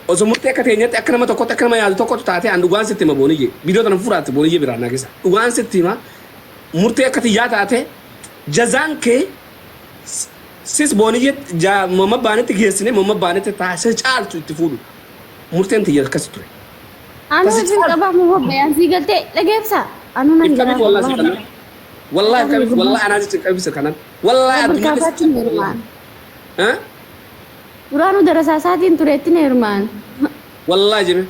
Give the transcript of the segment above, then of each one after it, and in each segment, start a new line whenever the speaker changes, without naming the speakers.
Osumurtee akka teenyatti akka nama tokkotti akka nama yaadu tokkotu taatee an dhugaan sitti hima booniyye. Biyyoota kana furaatti booniyye biraan naa keessa. Dhugaan sitti hima murtee akka xiyyaa taate jazaan kee sis booniyye mamma baanetti geessine mamma baanetti taasise caaltu itti fuudhu. Murteen xiyya akkas ture.
Anu wajjin qabaa moo bayaan sii galtee dhageessa. Anu nan jira.
Wallahi kabif wallahi ana jitti kabisa kanan. Wallahi
addunyaa.
Ha?
Duraanuu darasaa isaatiin tureetti na hirmaan.
Wallahi jime.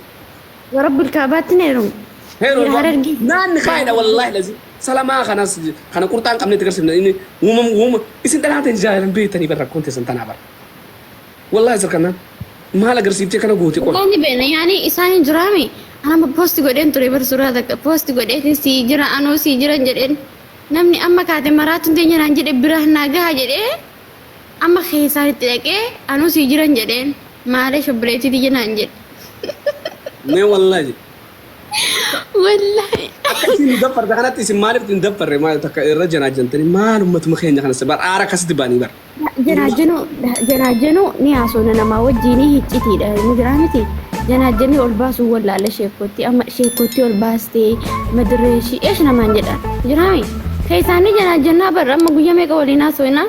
Warabbil kaabaatti na hiruun.
Heeruu naanni kaayidha wallahi lazi. Salamaa kanas kana qurxaan qabne itti garsiifna inni uumama isin dhalaateen jaalan beektanii barra koonte san tanaa bara. Wallahi isa kanaan maal agarsiiftee kana goote qofa.
Wallahi beena yaani isaan hin jiraami. Ana posti godheen ture bar suuraa takka posti godheetiin sii jira anuu sii jiran jedheen namni amma kaate maraatuun teenya naan jedhe bira naa gahaa jedhee amma keessaan itti dhaqee anuu sii jiran jedheen maalee shobbileetii jenaan jedhe.
Nee wallahi.
Wallahi.
Akkasiin daffar kanatti isin maaliif hin daffarre maal takka irra janaajantanii maal ummatuma keenya kanas bar aara akkasitti baanii bar.
Janaajanu ni haasofna namaa wajjinii hiccitiidha ni jiraa miti. Janaajanii ol baasuu wallaala sheekotti amma sheekotti ol baastee madireeshii eesh namaan jedha jiraami keessaanii janaajannaa barra amma guyyaa meeqa waliin haasofna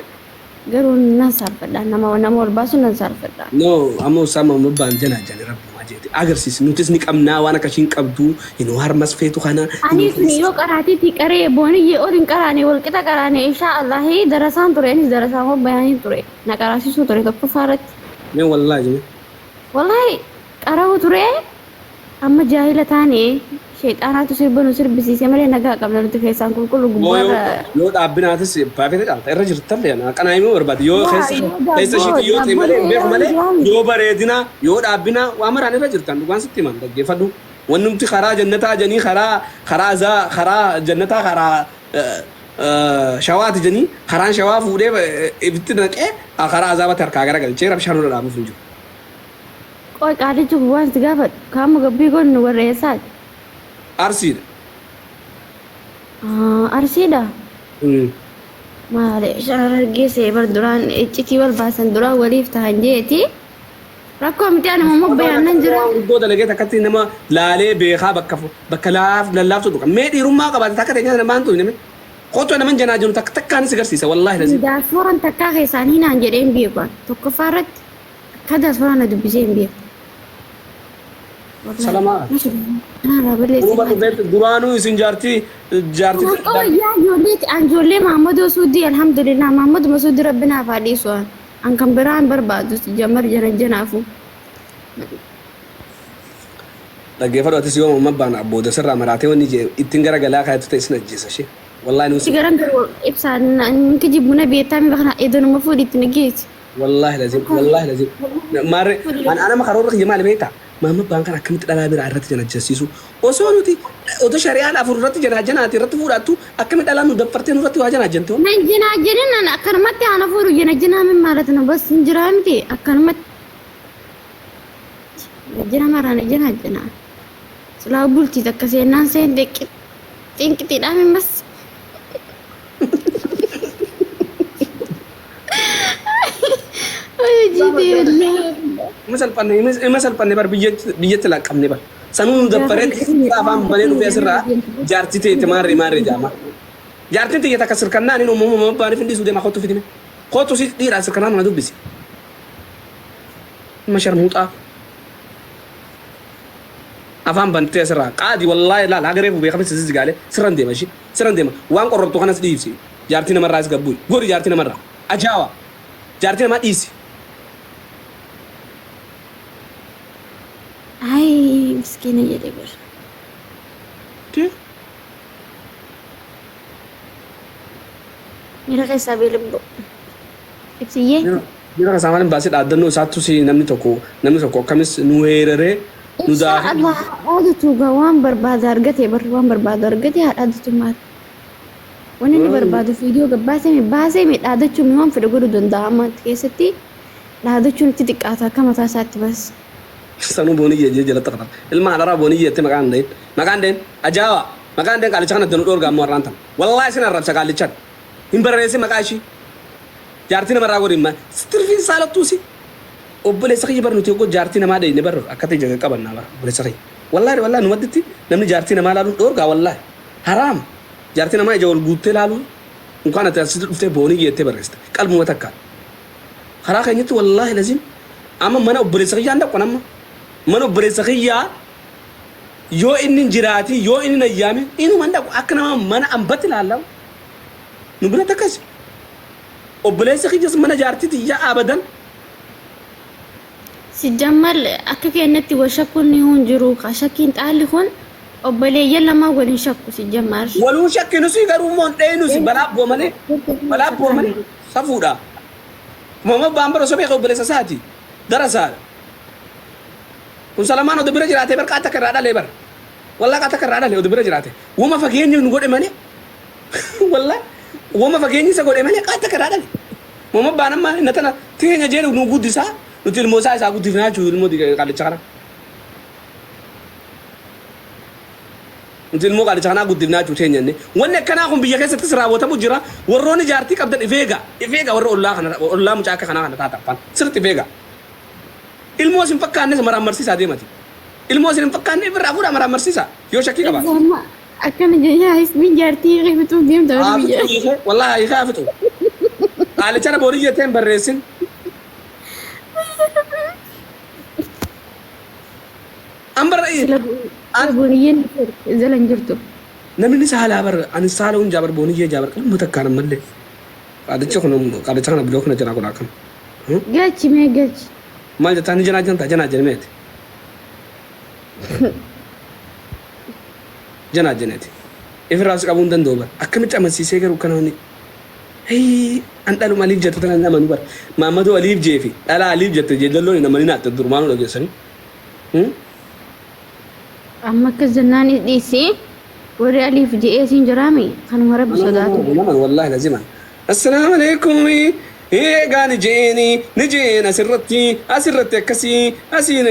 garuu nan saarfadha nama ol baasu nan saarfadha.
No ammoo sama mubbaan janaajanii rabbumaa jeeti agarsiisi nutis ni qabnaa waan akkasiin qabdu inuu harmas feetu kana.
Ani sun yoo qaraatiitti qaree booniyyee ol hin qaraane wal qixa qaraane inshaa Allahi darasaan ture anis darasaan wabbayaanii ture na qaraasisuu ture tokko faaratti.
Nee wallaahi jime.
Wallaahi. Qara'u ture amma jaahila taane sheexaanaatu sirbanu sirbisiisee malee nagaa qabna nuti keessaan qulqullu gubbaarra
yoo dhaabbinaatis baafete dhaalta irra jirtallee qanaa himuu barbaade yoo keessa shiitii yoo ta'e malee beeku malee yoo bareedina yoo dhaabbina waa maraan irra jirtan dhugaan sitti himan dhaggeeffadhu wanni nuti karaa jannataa janii karaa jannataa karaa shawaati janii karaan shawaa fuudhee ibitti naqee karaa azaabatti harkaa garagalchee rabshaan irra dhaabuuf hin jiru.
Qoy qaadichi waan si gaafadhu kaama gabbii goonu warra eessaati?
Arsiidha.
Arsiidha? Maali shanar argeesse bar duraan iccitii wal baasan duraan waliif ta'an jeeti. Rakkoo miti ani mammoo bayaanan jira.
Iddoo dalagee takkatti nama laalee beekaa bakka lallaaftu dhuqa. Mee dhiirummaa qabaate takka ta'e namaan tuhi name. Qottoo naman janaa jiru takka takkaanis agarsiisa wallaahi lazi.
Daasforan takkaa keessaanii naan jedheen beekan tokkoffaa irratti akka daasforan na dubbisee hin beeku.
Salamaa. Duraanuu isin jaartii.
Oh yaa ijoollee Mahamadoo Suudii alhamdulillah Mahamaduma Suudii rabbinaaf haa dhiisu an kan biraan barbaadu jamar janaafu.
Dhaggeeffadhu atis yoo mamma baana abbooda sirraa maraatee wanni ittiin garagalaa kaayatu ta'e isin ajjeesa ishee. Wallaahi nuti.
Sigaran garuu ibsaan ninki jibbuna beektaa bakka eedanuma fuudhitti ni geessi.
Wallaahi lazim. Maarre ana makaroora kiyya maali beektaa? Mama bangkan akkamitti dhalaa biraa irratti janajjeessiisu osoo nuti otoo shari'aan afur irratti janaajjanaati irratti fuudhattu akkamitti dhalaa nu daffartee nurratti waa janaajjante hoo?
Nan janaajjanin akkanumatti ana fuudhu janaajjanaa min maalati nu bas hin jiraa miti akkanumatti jana maraan janaajjanaa silaa bultii takka seennaan seen xinqitiidhaa min bas. Masal panne bar biyyatti laqqabne bar sanuu daffareen afaan balee dhufee asirraa jaartii ta'e maarree jaama jaartiin ta'e takka sirkannaa inni uumama baaniif hin dhiisuu deemaa kottu fitime kottu si dhiiraa sirkannaa nama dubbisi nama sharmuuxaa afaan bantee asirraa qaadi wallaahi laala hagaree fuudhee qabee sisi gaalee sirran deema ishee sirran deema waan qorrottu kanas dhiibsi jaartii namarraa as gabbuun godhi jaartii namarraa ajaawa jaartii namaa dhiisi. Ay, miskina jadi ber.
Dia?
Mira kayak sabi lembu. Ipsiye?
Mira kayak sama lembu. Basit ada nu satu si namni toko kamis nuherere nudah.
Allah ada tuh gawam berbadar get ya berwan berbadar get ya ada tuh mat. Wani ni berbadu video ke bahasa mi ada cuma video guru donda amat keseti. Lah ada cuma titik kata kamu tak saat bas.
Sanu boni je jala takna ilma alara boni je te makan den ajawa makan den kali chakna denu dor gammo rantam wallahi sina rab sakali chat imbarese makashi jartina marago rimma stirfin salatusi obboleessa kiyya bar nuti yogguu jaartii namaa dheeyne bar akkatti jaga qabannaa bara obboleessa kiyya. Wallaahi nu madditti namni jaartii namaa laaluun dhoorgaa wallaahi haraam jaartii namaa ija wal guuttee laaluun mukaan ati asitti dhuftee boonii geettee barreessite qalbuma takkaan. Karaa keenyatti wallaahi lazim amma mana obboleessa kiyyaa hin dhaqqan amma mana obboleessa kiyyaa yoo inni jiraati yoo inni nayyaame inuma hin dhaqqu akka nama mana ambatti laallamu nu bira takkasi obboleessa kiyyas mana jaartii tiyyaa abadan.
ሲጀመር አከከነት ወሸኩን ይሁን ጅሩ ካሸኪን ጣል ይሁን ኦበሌ የለማ ወልን ሸኩ ሲጀመር
ወሉ ሸኪኑ ሲገሩ ሞን ዴኑ ሲ በላቦ መኔ ሰፉዳ ሞሞ ባምበሮ ሶቤ ኦበሌ ሰሳቲ ደረሳ kun salamaan oduu bira jiraate bar qaata karraadha lee bar wallaa qaata karraadha lee oduu bira jiraate wama fageenyi nu godhe malee wallaa wama fageenyi isa godhe malee qaata karraadha lee mama baanammaa inni tana teenya jeeru nu guddisaa nuti ilmoo isaa guddifnaa jiru ilmoo qaalicha kana nuti ilmoo qaalicha kanaa guddifnaa jiru teenyanne wanni akkanaa kun biyya keessattis raawwatamu jira warroonni jaartii qabdan ifeega warra ollaa mucaa akka kanaa kana taataffan sirriitti ifeega. Ilmoo sin fakkaanne maraan marsiisaa deemati. Ilmoo sin fakkaanne birraa fuudhaa maraan marsiisaa yoo shakkii qaba.
Akkana jaa ismi jaartii qeebituu deemta biyya.
Wallaahi hiikaa fitu. Qaalichana boorii jetteen barreessin.
Booniyyeen zalan jirtu.
Namni saalaa bar ani saala hun jaabar booniyyee jaabar qalma takkaan ammallee. Qaalicha kana biloo kana jala godhaa kan.
Gachi mee gachi.
Maal jettaan janaa jenmeeti. Janaa jeneeti. Ifirraas qabuu hin danda'u bara. Akkamitti amansiisee garuu kana honni. An dhaluma aliif jette tana namani bara. Maammatu aliif jeefi dhala aliif jette jeedalloon namani naatte durmaanuu dhageessanii.
Amma akka zannaan dhiisee warri aliif je'ee siin jiraame kanuma rabbi sodaatu.
Wallaahi laziman. Assalaamu alaikum. Egaa ni jeen asirratti akkasii asiin.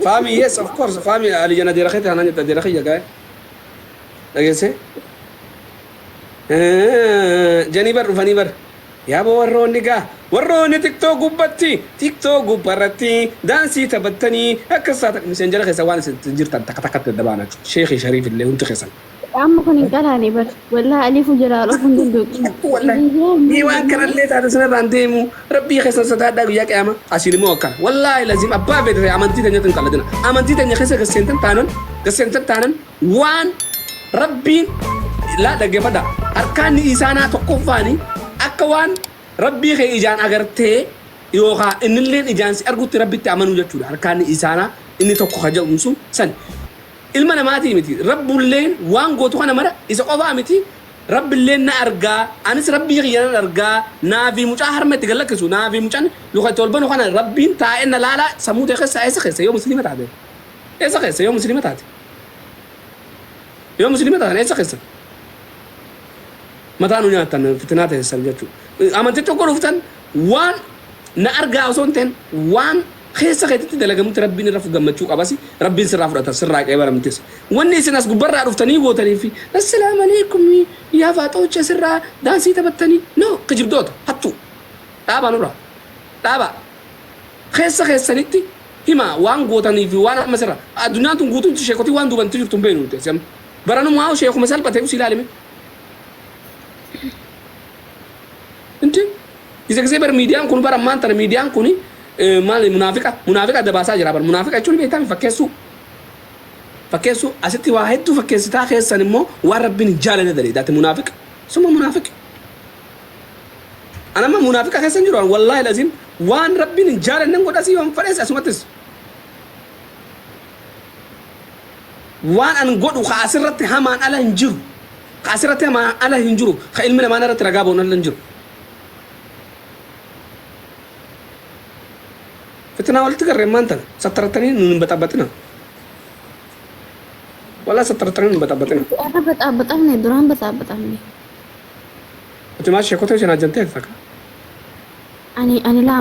Family, yes, of course. Family, Ali jana dirakhete hanan jetta dirakhiya gaay. Dhagese? Jani bar rufani bar. Yaa bo warroonni gaa. Warroonni TikTok gubbarratti daansii taphattanii akkasaa miseen jala keessa waan isin jirtan takka takkatti dabaana. Sheekhi Shariif illee hundi keessan.
Amma kun hin qalaane bar. Wallahi alifu jala alafuun danda'u.
Wallahi. Ni waan kanallee taate sanarraan deemu rabbii keessan sadaadhaa guyyaa qiyama asiin immoo akkana. Wallahi lazim abbaa beekte amantii teenya hin qalladina. Amantii teenya keessa gaseentan taanan waan rabbiin laa dhaggeeffadha. Harkaan isaanaa tokkoffaani akka waan rabbii kee ijaan agartee yookaan innillee ijaan si argutti rabbitti amanuu jechuudha. Harkaan isaanaa inni tokko haja'uun sun san. Ilma namaatii miti rabbulleen waan gootu kana mara isa qofaa miti rabbilleen na argaa anis rabbii kiyyan argaa naafi mucaa harmatti galakkisu naafi mucaan luka tolbanu kana rabbiin taa'e na laala sammuu ta'e keessa yoo muslima taate yoo muslima taate eessa keessa mataa nu nyaattan fitinaa ta'essan jechuudha amantii tokko dhuftan waan na argaa osoo hin ta'in waan keessa keetitti dalagamutti rabbiin irra gammachuu qabasi rabbiin sirraa fudhata sirraa qe'ee baramtis wanni isin as gubbarraa dhuftanii gootanii fi assalaamu alaikum yaa faaxoocha sirraa daansii taphattanii no kijibdoota hattu dhaabaa nurra dhaabaa keessanitti hima waan gootanii fi waan amma sirra addunyaan tun guutuun sheekotii waan duubanti jirtu hin beeknu nuti baranumaa sheekuma salphatee usi ilaalime inti isa gisee bar miidiyaan kun bara ammaan tana miidiyaan kuni maal munaafiqa dabaasaa jira bar munaafiqa jechuun beektaa fakkeessu asitti waa hedduu fakkeessitaa keessan immoo waan rabbiin hin jaalanne daleedaati munaafiqa summa munaafiqa anamma munaafiqa keessan jiru wallaahi lazim waan rabbiin hin jaalanne godhasii waan fadhees asumattis waan an godhu ka asirratti hamaan ala hin jiru ka ilmi namaa irratti ragaa ba'uun ala hin jiru. Fitinaa walitti garreen maanta sattaratanii nun baxabbaxina. Walaa sattaratanii nun baxabbaxina.
Baxabbaxamne duraan baxabbaxamne.
Ati maal sheekota isheen ajjantee akka?
Ani laa